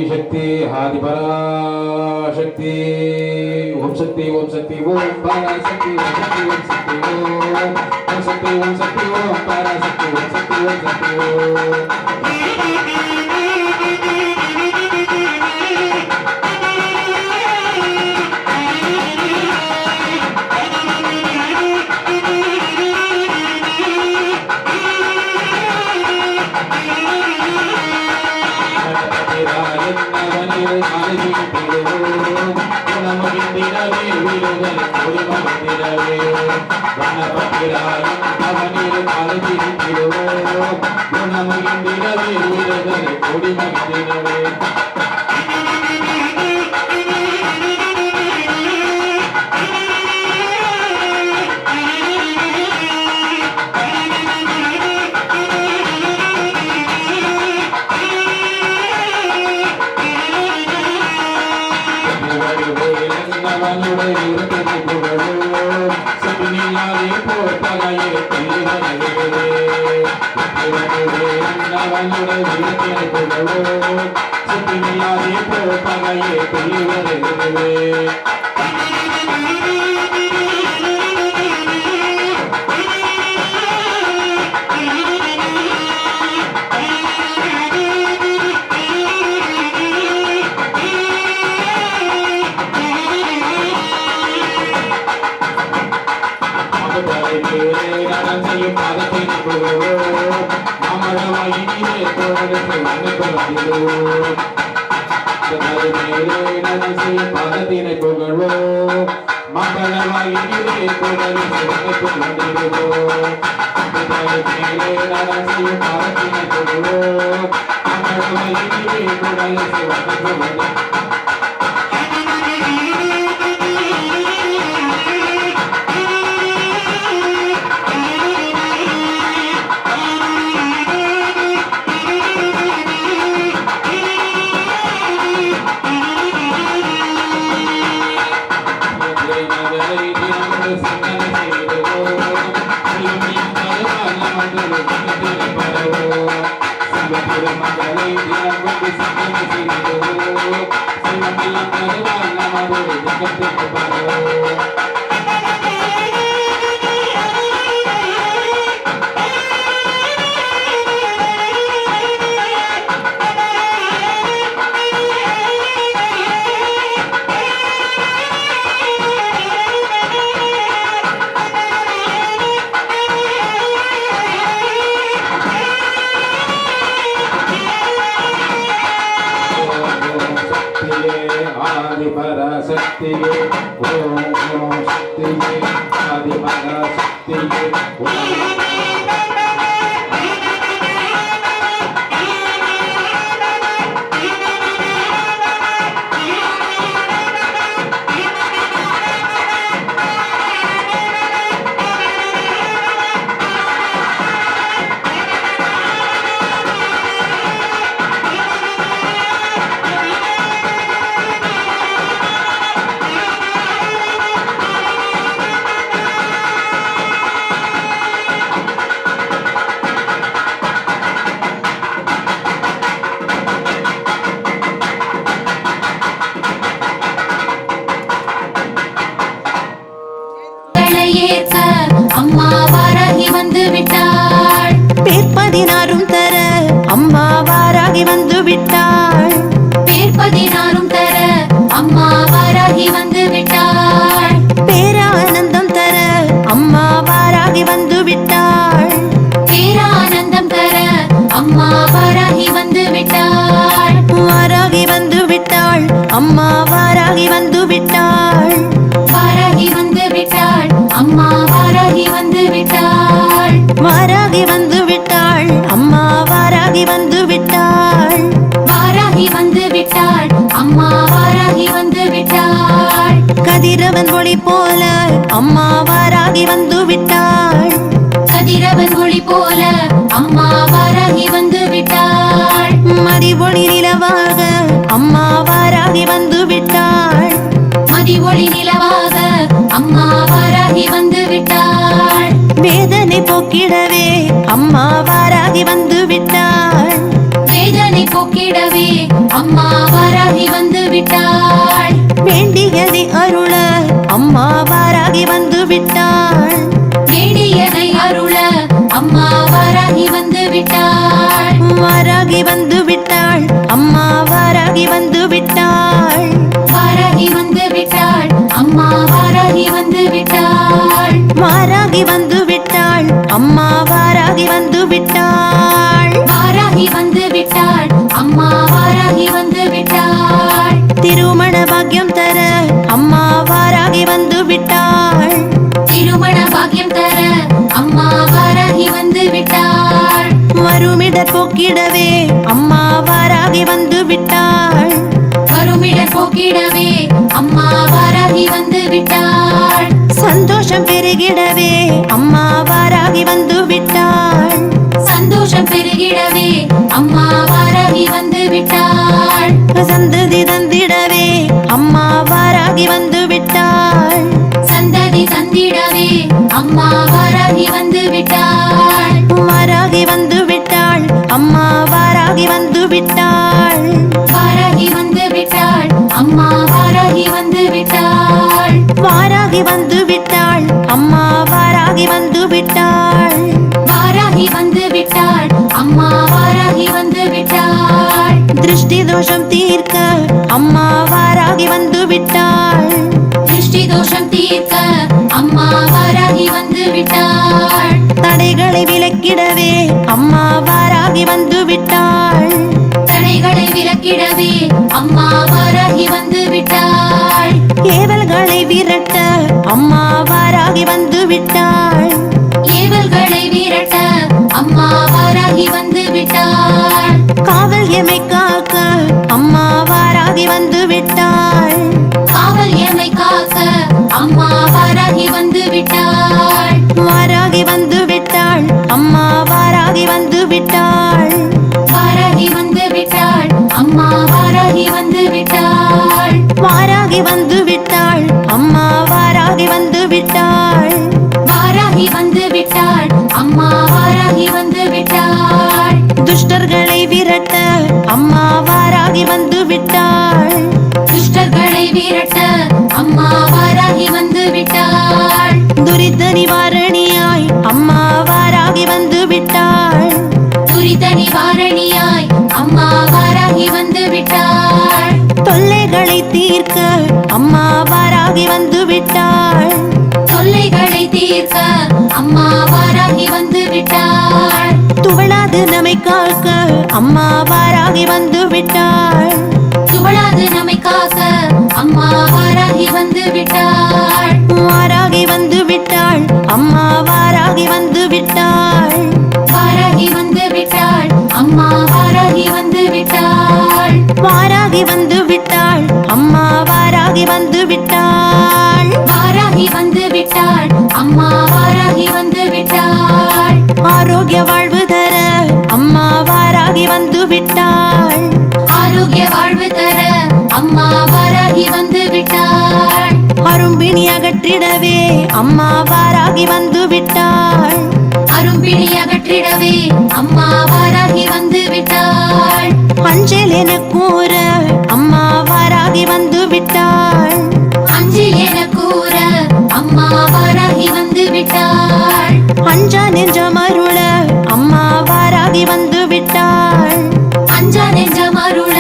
शक्ति आदिपराशक्ति ओम शक्ति ओम शक्ति ओम पराशक्ति ओम शक्ति ओम शक्ति ओम शक्ति ओम शक्ति ओम पराशक्ति ओम शक्ति ओम शक्ति ओम आदिपराशक्ति ओम शक्ति ஏற்க அம்மா வாராகி வந்து விட்டாள். பேர் 16 தர அம்மா வாராகி வந்து விட்டாள். பேர் 16 தர அம்மா வாராகி வந்து விட்டாள். பேரானந்தம் தர அம்மா வாராகி வந்து விட்டாள். பேரானந்தம் தர அம்மா வாராகி வந்து விட்டாள். வாராகி வந்து விட்டாள் அம்மா வாராகி வந்து விட்டாள். வாராகி வந்து விட்டாள் அம்மா வாராகி வந்து விட்டாள். வாராகி வந்து விட்டாள் அம்மா வாராகி வந்து விட்டாள். வாராகி வந்து விட்டாள் அம்மா வாராகி வந்து விட்டாள். கதிரவன் ஒளி போல அம்மா வாராகி வந்து விட்டாள். கதிரவன் ஒளி போல அம்மா வாராகி வந்து விட்டாள். மதி ஒளி நிலவாக அம்மா வாராகி வந்து விட்டாள். மதி ஒளி நிலவாக அம்மா வாராகி வந்து விட்டாள். வேதனை போக்கிடவே அம்மா வாராகி வந்து விட்டாள். வேதனை போக்கிடவே அம்மா வாராகி வந்து விட்டாள். வேண்டியதை அருள அம்மா வாராகி வந்து விட்டாள். வேண்டியதை அருள அம்மா வாராகி வந்து விட்டாள். வாராகி வந்து விட்டாள் அம்மா வாராகி வந்து விட்டாள். வாராகி வந்து விட்டாள் அம்மா வாராகி வந்து விட்டாள். வாராகி வந்து விட்டாள் அம்மா வாராகி வந்து விட்டாள். வாராகி வந்து விட்டாள் அம்மா வாராகி வந்து விட்டாள். திருமண பாக்கியம் தர அம்மா வாராகி வந்து விட்டாள். திருமண பாக்கியம் தர அம்மா வாராகி வந்து விட்டாள். வருமிடர் போக்கிடவே அம்மா வாராகி வந்து விட்டாள். வருமிடர் போக்கிடவே அம்மா வாராகி வந்து விட்டாள். சந்தோஷம் பெருகிடவே அம்மா வாராகி வந்து விட்டாள். சந்தோஷம் பெருகிடவே அம்மா வாராகி வந்து விட்டாள். சந்ததி தந்திடவே அம்மா வாராகி வந்து விட்டாள். சந்ததி தந்திடவே அம்மா வாராகி வந்து விட்டாள். வாராகி வந்து விட்டாள் அம்மா வாராகி வந்து விட்டாள். வாராகி வந்து விட்டாள் அம்மா வாராகி வந்து விட்டாள். வாராகி வந்து விட்டாள் அம்மா வாராகி வந்து விட்டாள். வாராகி வந்து விட்டாள் அம்மா வாராகி வந்து விட்டாள். திருஷ்டி தோஷம் தீர்க்க அம்மா வாராகி வந்து விட்டாள். திருஷ்டி தோஷம் தீர்க்க அம்மா வாராகி வந்து விட்டாள். தடைகளை விலக்கிடவே அம்மா வாராகி வந்து விட்டாள். தடைகளை விலக்கிடவே அம்மா வாராகி வந்து விட்டாள். ஏவல்களை விரட்ட அம்மா வாராகி வந்து விட்டாள். ஏவல்களை விரட்ட அம்மா வாராகி வந்து விட்டாள். காவல் எமை காக்க அம்மா வாராகி வந்து விட்டாள். காவல் எமை காக்க அம்மா வாராகி வந்து விட்டாள். வாராகி வந்து விட்டாள் அம்மா வாராகி வந்து விட்டாள். வாராகி வந்து விட்டாள் அம்மா வாராகி வந்து விட்டாள். வாராகி வந்து விட்டாள் அம்மா வாராகி வந்து விட்டாள். வாராகி வந்து விட்டாள் அம்மா வாராகி வந்து விட்டாள். துஷ்டர்களை விரட்ட அம்மா வாராகி வந்து விட்டாள். துஷ்டர்களை விரட்ட அம்மா வாராகி வந்து விட்டாள். துரித நிவாரணியாய் அம்மா வாராகி வந்து விட்டாள். துரித நிவாரணியாய் அம்மா வாராகி வந்து விட்டாள். தொல்லைகளை தீர்க்க அம்மா வாராகி வந்து விட்டாள். தொல்லைகளை தீர்க்க அம்மா வாராகி வந்து விட்டாள். துவளாது நம்மை காக்க அம்மா வாராகி வந்து விட்டாள். துவளாது நம்மை காக்க அம்மா வாராகி வந்து விட்டாள். வாராகி வந்து விட்டாள் வாழ்வு தர அம்மா வாராகி வந்து விட்டாள். ஆரோக்கிய வாழ்வு தர அம்மா வாராகி வந்து விட்டாள். அரும்பிணி அகற்றிடவே அம்மா வாராகி வந்து விட்டாள். அரும்பிணி அகற்றிடவே அம்மா வாராகி வந்து விட்டாள். அஞ்சல் என கூற அம்மா வாராகி வந்து விட்டாள். அஞ்சு என கூற அம்மா வாராகி வந்து விட்டாள். அஞ்சா நெஞ்சம் அருள அம்மா வாராகி வந்து விட்டாள். அஞ்சா நெஞ்சம் அருள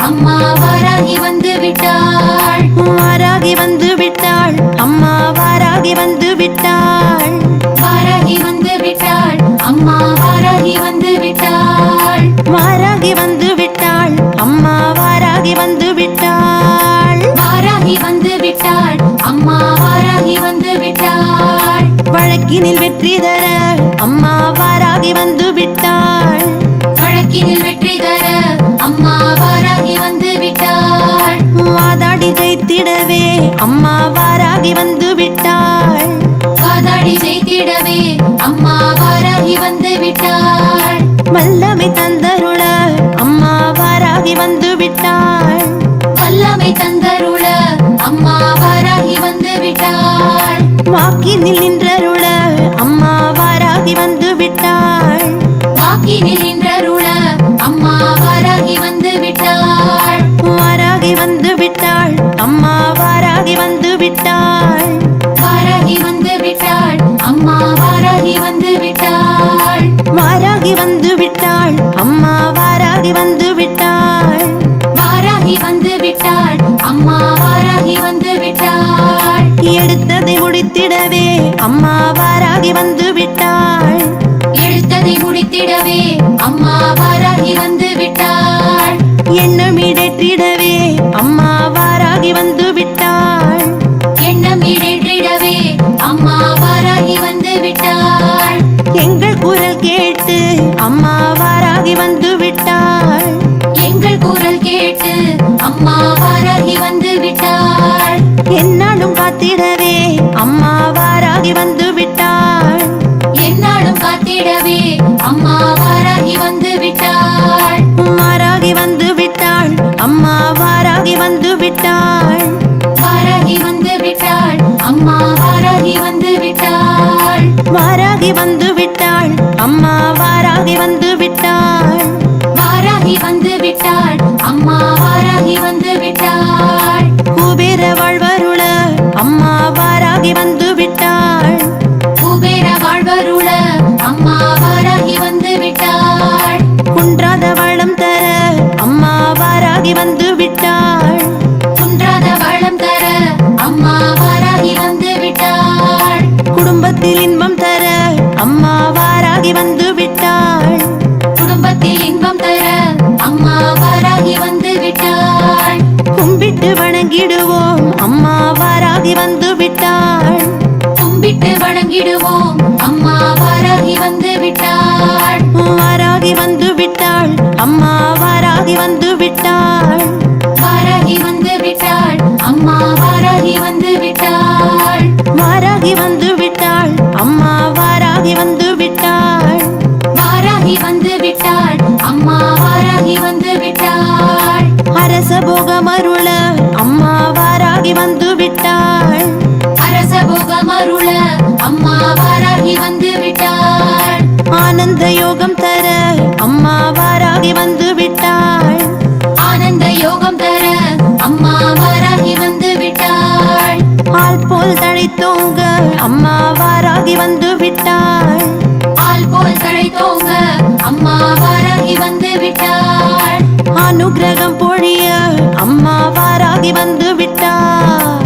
அம்மா வாராகி வந்து விட்டாள். வாராகி வந்து விட்டாள் அம்மா வாராகி வந்து விட்டாள். வாராகி வந்து விட்டாள் அம்மா வாராகி வந்து விட்டாள். வாராகி வந்து விட்டாள் அம்மா வாராகி வந்து விட்டாள். வாராகி வந்து விட்டாள் அம்மா வாராகி வந்து விட்டாள். வழக்கினில் வெற்றி தர அம்மா வாராகி வந்து விட்டாள். வழக்கினில் வெற்றி தர அம்மா வாராகி வந்து விட்டாள். வாதாடி ஜெயித்திடவே அம்மா வாராகி வந்து விட்டாள். வாதாடி ஜெயித்திடவே அம்மா வாராகி வந்து விட்டாள். வல்லமை தந்தருள அம்மா வாராகி வந்து விட்டாள். வல்லமை தந்தருள அம்மா வாராகி வந்து விட்டாள். வாக்கினில் நின்றருள அம்மா வாராகி வந்து விட்டாள். வாக்கினில் நின்றருள அம்மா வாராகி வந்து விட்டாள். வாராகி வந்து விட்டாள் அம்மா வாராகி வந்து விட்டாள். வாராகி வந்து விட்டாள் அம்மா வாராகி வந்து விட்டாள். வாராகி வந்து விட்டாள் அம்மா வாராகி வந்து விட்டாள். வாராகி வந்து விட்டாள் அம்மா வாராகி வந்து விட்டாள். எடுத்ததை முடித்திடவே அம்மா வாராகி வந்து விட்டாள். எடுத்ததை முடித்திடவே அம்மா வாராகி வந்து விட்டாள். எண்ணமிடற்றிடவே அம்மா வாராகி வந்து விட்டாள். எண்ணம் இடற்றிடவே அம்மா வாராகி வந்து விட்டாள். எங்கள் குரல் கேட்டு அம்மா வாராகி வந்து விட்டாள். எங்கள் குரல் கேட்டு அம்மா வாராகி வந்து விட்டாள். என்னாலும் காத்திடவே அம்மா வாராகி வந்து விட்டாள். என்னாலும் காத்திடவே அம்மா வாராகி வந்து விட்டாள். வாராகி வந்து விட்டாள் அம்மா வாராகி வந்து விட்டாள். வாராகி வந்து விட்டாள் அம்மா வாராகி வந்து விட்டாள். வாராகி வந்து விட்டாள் அம்மா வாராகி வந்து விட்டாள். வாராகி வந்து விட்டாள் அம்மா வாராகி வந்து விட்டாள். குபேர வாழ்வருள அம்மா வாராகி வந்து விட்டாள். குபேர வாழ்வருள அம்மா வாராகி வந்து விட்டாள். குன்றாத வளம் தர அம்மா வாராகி வந்து விட்டாள். குன்றாத வளம் தர அம்மா வாராகி வந்து விட்டாள். குடும்பத்தில் இன்பம் தர அம்மா வாராகி வந்து விட்டாள். குடும்பத்தில் இன்பம் தர அம்மா வாராகி வந்து விட்டாள். கும்பிட்டு வணங்கிடுவோம் அம்மா வாராகி வந்து விட்டாள். கும்பிட்டு வணங்கிடுவோம் அம்மா வாராகி வந்து விட்டாள். வாராகி வந்து விட்டாள் அம்மா வாராகி வந்து விட்டாள். வாராகி வந்து விட்டாள் அம்மா வாராகி வந்து விட்டாள். வாராகி வந்து விட்டாள் அம்மா வாராகி வந்து விட்டாள். வாராகி வந்து விட்டாள் அம்மா வாராகி வந்து விட்டாள். அரச போகமருள அம்மா வாராகி வந்து விட்டாள். அரச போகமருள அம்மா வாராகி வந்து விட்டாள். ஆனந்த யோகம் தர அம்மா வாராகி வந்து விட்டாள். ஆனந்த யோகம் தர அம்மா வாராகி வந்து விட்டாள். ஆள் போல் தழைத்தோங்க அம்மா வாராகி வந்து விட்டாள். ஆள் போல் தழைத்தோங்க அம்மா வாராகி வந்து விட்டாள். அனுக்கிரகம் பொழிய அம்மா வாராகி வந்து விட்டாள்.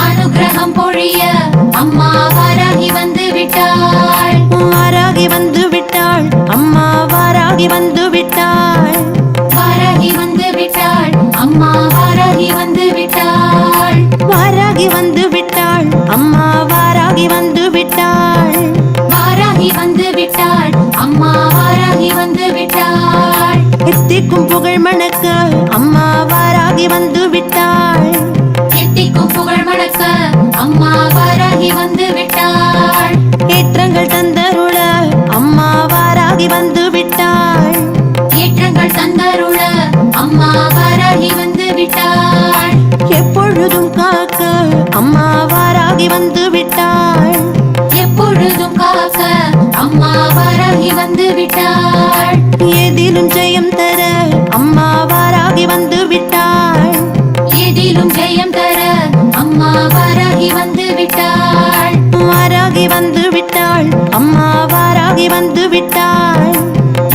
அனுக்கிரகம் பொழிய அம்மா வாராகி வந்து விட்டாள். வாராகி வந்து விட்டாள் அம்மா வாராகி வந்து விட்டாள். வாராகி வந்து விட்டாள் அம்மா வாராகி வந்து விட்டாள். வாராகி வந்து விட்டாள் அம்மா வாராகி வந்து விட்டாள். வாராகி வந்து விட்டாள் அம்மா வாராகி வந்து விட்டாள். எத்திக்கும் புகழ் மணக்க அம்மா வாராகி வந்து விட்டாள். எத்திக்கும் புகழ் மணக்க அம்மா வாராகி வந்து விட்டாள். ஏற்றங்கள் தந்தருள அம்மா வாராகி வாராகி வந்து விட்டாள். ஏற்றங்கள் தந்தருள அம்மா வாராகி வந்து விட்டாள். எப்பொழுதும் காக்க அம்மா வாராகி வந்து விட்டாள். எப்பொழுதும் காக்க அம்மா வாராகி வந்து விட்டாள். எதிலும் ஜெயம் தர அம்மா வாராகி வந்து விட்டாள். எதிலும் ஜெயம் தர அம்மா வாராகி வந்து விட்டாள். வாராகி வந்து விட்டாள் அம்மா வாராகி வந்து விட்டாள்.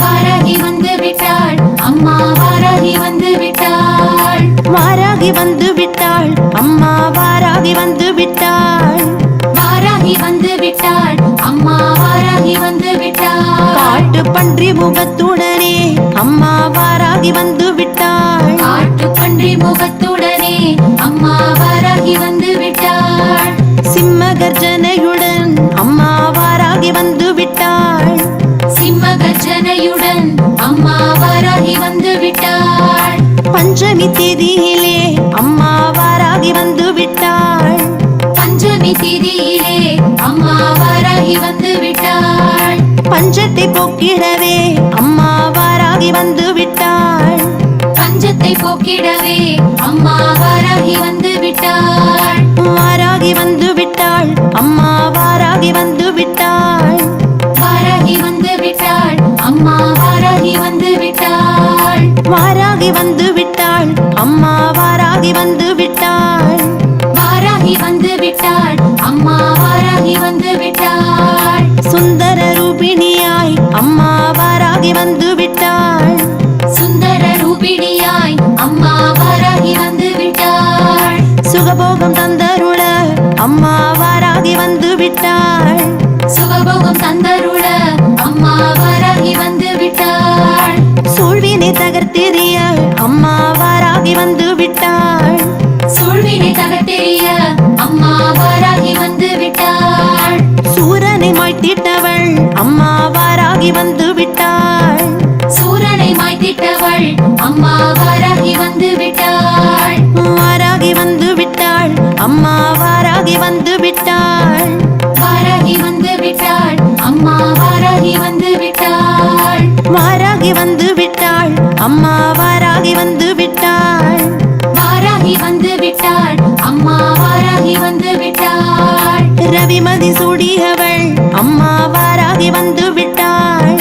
வாராகி வந்து விட்டாள் அம்மா வாராகி வந்து விட்டாள். வாராகி வந்து விட்டாள் அம்மா வாராகி வந்து விட்டாள். வாராகி வந்து விட்டாள் அம்மா வாராகி வந்து விட்டாள். காட்டு பன்றி முகத்துடனே அம்மா வாராகி வந்து விட்டாள். காட்டு பன்றி முகத்துடனே அம்மா வாராகி வந்து விட்டாள். சிம்ம கர்ஜனையுடன் அம்மா வாராகி வந்து விட்டாள். சிம்ம கர்ஜனையுடன் அம்மா வாராகி வந்து விட்டாள். பஞ்சமி தேதியிலே அம்மா வாராகி வந்து விட்டாள். பஞ்சமி திதியிலே அம்மா வாராகி வந்து விட்டாள். பஞ்சத்தை போக்கிடவே அம்மா வாராகி வந்து விட்டாள். பஞ்சத்தை போக்கிடவே அம்மா வாராகி வந்து விட்டாள். வாராகி வந்து விட்டாள் அம்மா வாராகி வந்து விட்டாள். வாராகி வந்து விட்டாள் அம்மா வாராகி வந்து விட்டாள். வாராகி வந்து விட்டாள் அம்மா வாராகி வந்து விட்டாள். வாராகி வந்து விட்டாள் அம்மா வாராகி வந்து விட்டாள். சுந்தர ரூபிணியாய் அம்மா வாராகி வந்து விட்டாள். சுந்தர ரூபிணியாய் அம்மா வாராகி வந்து விட்டாள். சுகபோகம் தந்தருள அம்மா வாராகி வந்து விட்டாள். சுகபோகம் தந்தருள அம்மா வாராகி வந்து விட்டாள். சூழ்வினை தகர்த்தெறிய அம்மா வாராகி வந்து விட்டாள். சூழ்வினை தகர்த்தெறிய அம்மா வாராகி வந்து விட்டாள். சூரனை மாய்த்திட்டவள் அம்மா வாராகி வந்து விட்டாள். சூரனை மாய்த்திட்டவள் அம்மா வாராகி வந்து விட்டாள். வாராகி வந்து விட்டாள் அம்மா வாராகி வந்து விட்டாள். வாராகி வந்து விட்டாள் அம்மா வாராகி வந்து விட்டாள். வாராகி வந்து விட்டாள் அம்மா வாராகி வந்து விட்டாள். வாராகி வந்து விட்டாள் அம்மா வாராகி வந்து விட்டாள். ரவிமதி சூடியவள் அம்மா வாராகி வந்து விட்டாள்.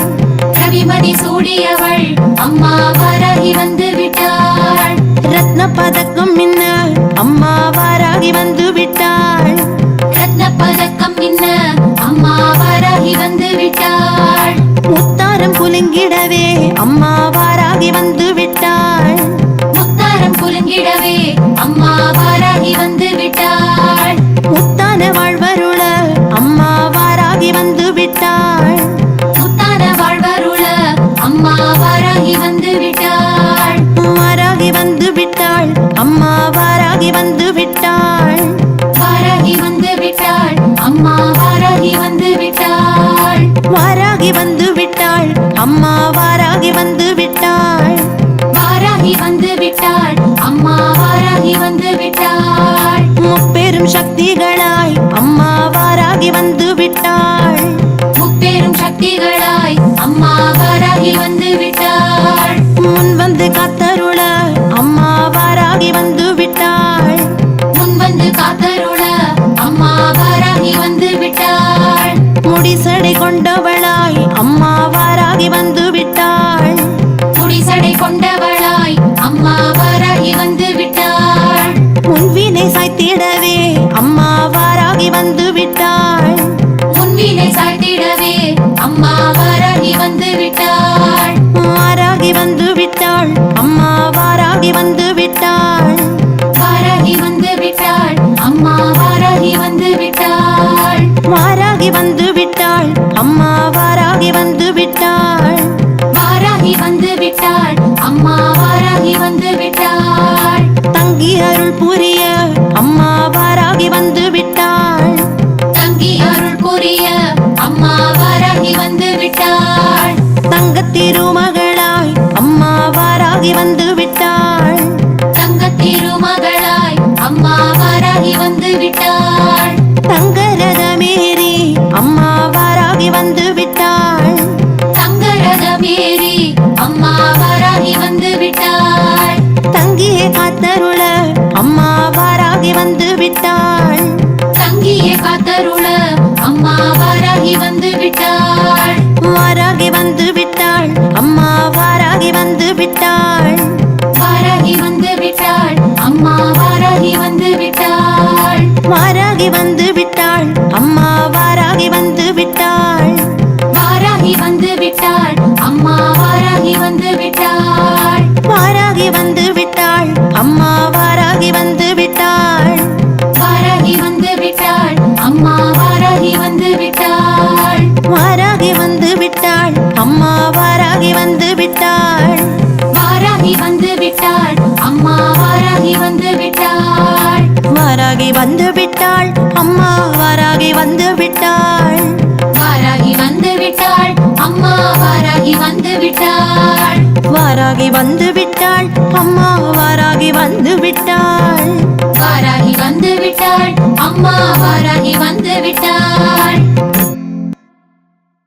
ரவிமதி சூடியவள் அம்மா வாராகி வந்து விட்டாள். ரத்ன பதக்கம் மின்ன அம்மா வாராகி வந்து விட்டாள். ரத்ன பதக்கம் மின்ன அம்மா வாராகி வந்து விட்டாள். முத்தாரம் குலுங்கிடவே அம்மா வாராகி வந்து விட்டாள். முத்தாரம் குலுங்கிடவே அம்மா வாராகி வந்து விட்டாள். முத்தான வாழ்வருள அம்மா வாராகி வந்து விட்டாள். முத்தான வாழ்வருள அம்மா வாராகி வந்து விட்டாள். வாராகி வந்து விட்டாள் அம்மா வாராகி வந்து விட்டாள். வாராகி வந்து விட்டாள் அம்மா வாராகி வந்து விட்டாள். வாராகி வந்து விட்டாள் அம்மா வாராகி வந்து விட்டாள். வாராகி வந்து விட்டாள் அம்மா வாராகி வந்து விட்டாள். முப்பெரும் சக்திகளாய் அம்மா வாராகி வந்து விட்டாள். முப்பெரும் சக்திகளாய் அம்மா வாராகி வந்து விட்டாள். முன் வந்து காத்தருள அம்மா வாராகி வந்து விட்டாள். முன் வந்து காத்தருள அம்மா வாராகி வந்து விட்டாள். முடிசடை கொண்டவளாய் அம்மா வாராகி வந்து விட்டாள். முடிசடை கொண்டவளாய் அம்மா வாராகி வந்து விட்டாள். முன்வினை சாய்த்திடவே அம்மா வாராகி வந்து விட்டாள். முன்வினை சாய்த்திடவே அம்மா வாராகி வந்து விட்டாள். வாராகி வந்து விட்டாள் அம்மா வாராகி வந்து விட்டாள். வாராகி வந்து விட்டாள் அம்மா வாராகி வந்து விட்டாள். வாராகி வந்து விட்டாள் அம்மா வாராகி வந்து விட்டாள். வாராகி வந்து விட்டாள் அம்மா வாராகி வந்து விட்டாள். தங்கி அருள் புரிய அம்மா வாராகி வந்து விட்டாள். தங்கி அருள் புரிய அம்மா வாராகி வந்து விட்டாள். தங்கத் திருமகளாய் அம்மா வாராகி வந்து விட்டாள். தங்கத் திருமகளாய் அம்மா வாராகி வந்து விட்டாள். தங்க ரதமேறி அம்மா வாராகி வந்து விட்டாள். தங்க மேரி அம்மா வாராகி வந்து விட்டாள் தங்கியே காத்தருள அம்மா வாராகி வந்து விட்டாள் தங்கியே காத்தருள அம்மா வாராகி வந்து விட்டாள் வாராகி வந்து விட்டாள் அம்மா வாராகி வந்து விட்டாள் வாராகி வந்து விட்டாள் அம்மா வாராகி வந்து விட்டாள் வாராகி வந்து விட்டாள் அம்மா வாராகி வந்து விட்டாள் வாராகி வந்து விட்டாள் அம்மா வாராகி வந்து விட்டாள் வாராகி வந்து விட்டாள் அம்மா வாராகி வந்து விட்டாள் வாராகி வந்து விட்டாள் அம்மா வாராகி வந்து விட்டாள் வாராகி வந்து விட்டாள் அம்மா வாராகி வந்து விட்டாள் வாராகி வந்து விட்டாள் அம்மா வாராகி வந்து விட்டாள் வாராகி வந்து விட்டாள் அம்மா வாராகி வந்து விட்டாள் வாராகி வந்து விட்டாள் அம்மா வாராகி வந்து விட்டாள் வாராகி வந்து விட்டாள் அம்மா வாராகி வந்து விட்டாள் வாராகி வந்து விட்டாள் அம்மா வாராகி வந்து விட்டாள்